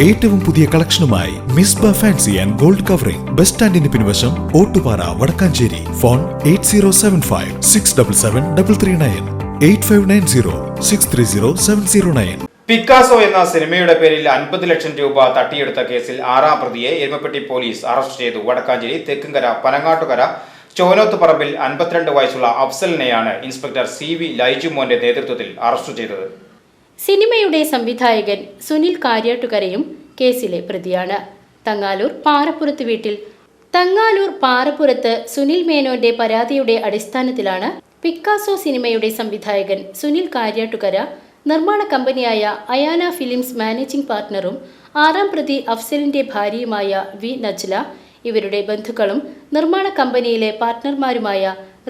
ഏറ്റവും പുതിയ കളക്ഷനുമായി Misba fancy and gold covering bus സ്റ്റാൻഡിന് പിൻവശം ഓട്ടുപാറ വടക്കാഞ്ചേരി. ഫോൺ 8075677339 8590630709. പിക്കാസോ എന്ന സിനിമയുടെ പേരിൽ 50 ലക്ഷം രൂപ തട്ടിയെടുത്ത കേസിൽ 6ാം പ്രതിയെ എരുമപ്പെട്ടി പോലീസ് അറസ്റ്റ് ചെയ്തു. വടക്കാഞ്ചേരി തെക്കുംകര പനങ്ങാട്ടുകര ചോനോത്ത് പറമ്പിൽ 52 വയസ്സുള്ള അഫ്സലിനെയാണ് ഇൻസ്പെക്ടർ CV ലൈജുമോന്റെ നേതൃത്വത്തിൽ അറസ്റ്റ് ചെയ്തത്. സിനിമയുടെ സംവിധായകൻ സുനിൽ കാര്യാട്ടുകരയും കേസിലെ പ്രതിയാണ്. തങ്ങാലൂർ പാറപ്പുറത്ത് സുനിൽ മേനോന്റെ പരാതിയുടെ അടിസ്ഥാനത്തിലാണ് പിക്കാസോ സിനിമയുടെ സംവിധായകൻ സുനിൽ കാര്യാട്ടുകര, നിർമ്മാണ കമ്പനിയായ അയാന ഫിലിംസ് മാനേജിംഗ് പാർട്ണറും 6ാം പ്രതി അഫ്സലിന്റെ ഭാര്യയുമായ വി നജ്ല, ഇവരുടെ ബന്ധുക്കളും നിർമ്മാണ കമ്പനിയിലെ പാർട്ണർമാരുമായ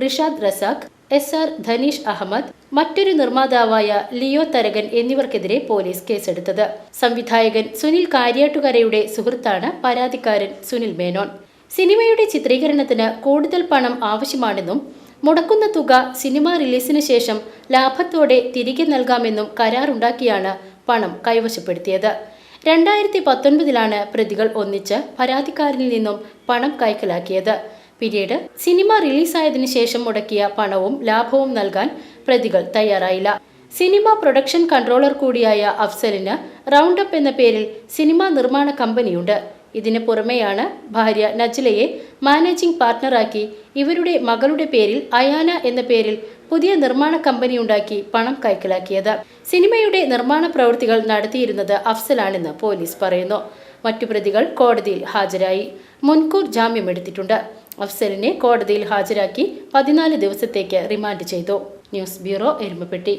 റിഷാദ് റസാഖ്, SR ധനീഷ് അഹമ്മദ്, മറ്റൊരു നിർമ്മാതാവായ ലിയോ തരകൻ എന്നിവർക്കെതിരെ പോലീസ് കേസെടുത്തത്. സംവിധായകൻ സുനിൽ കാര്യാട്ടുകരയുടെ സുഹൃത്താണ് പരാതിക്കാരൻ സുനിൽ മേനോൻ. സിനിമയുടെ ചിത്രീകരണത്തിന് കൂടുതൽ പണം ആവശ്യമാണെന്നും മുടക്കുന്ന തുക സിനിമ റിലീസിന് ശേഷം ലാഭത്തോടെ തിരികെ നൽകാമെന്നും കരാറുണ്ടാക്കിയാണ് പണം കൈവശപ്പെടുത്തിയത്. 2019 പ്രതികൾ ഒന്നിച്ച് പരാതിക്കാരനിൽ നിന്നും പണം കൈക്കലാക്കിയത്. പിന്നീട് സിനിമ റിലീസായതിനു ശേഷം മുടക്കിയ പണവും ലാഭവും നൽകാൻ പ്രതികൾ തയ്യാറായില്ല. സിനിമ പ്രൊഡക്ഷൻ കൺട്രോളർ കൂടിയായ അഫ്സലിന് റൗണ്ടപ്പ് എന്ന പേരിൽ സിനിമാ നിർമ്മാണ കമ്പനിയുണ്ട്. ഇതിന് പുറമെയാണ് ഭാര്യ നജ്ലയെ മാനേജിംഗ് പാർട്ണറാക്കി ഇവരുടെ മകളുടെ പേരിൽ അയാന എന്ന പേരിൽ പുതിയ നിർമ്മാണ കമ്പനി ഉണ്ടാക്കി പണം കൈക്കലാക്കിയത്. സിനിമയുടെ നിർമ്മാണ പ്രവൃത്തികൾ നടത്തിയിരുന്നത് അഫ്സലാണെന്ന് പോലീസ് പറയുന്നു. മറ്റു പ്രതികൾ കോടതിയിൽ ഹാജരായി മുൻകൂർ ജാമ്യമെടുത്തിട്ടുണ്ട്. അഫ്സലിനെ കോടതിയിൽ ഹാജരാക്കി 14 ദിവസത്തേക്ക് റിമാൻഡ് ചെയ്തു. News bureau, Erumapetty.